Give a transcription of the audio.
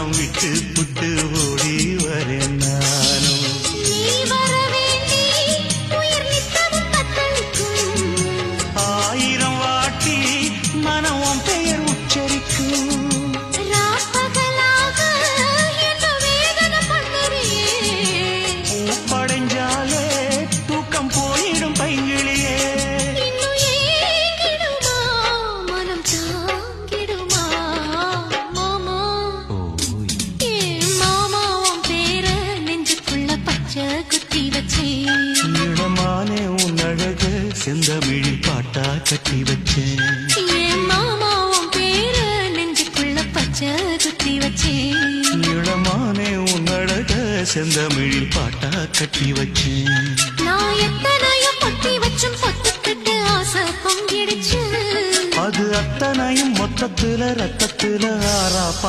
உலகம் விட்டு புட்டு ஓடி வரேன் நானும். ஆயிரம் வாட்டி மனம் பெயர் உச்சரிக்கும். படைஞ்சாலே தூக்கம் போயிடும் பைங்கிளியே. இளமானே உன் அழக செந்தமிழில் பாட்டா கட்டி வச்சேன். இளமானே உன் அழக செந்தமிழில் பாட்டா கட்டி வச்சேன். அது அத்தனையும் மொத்தத்துல ரத்தத்துல ஆறாப்பா.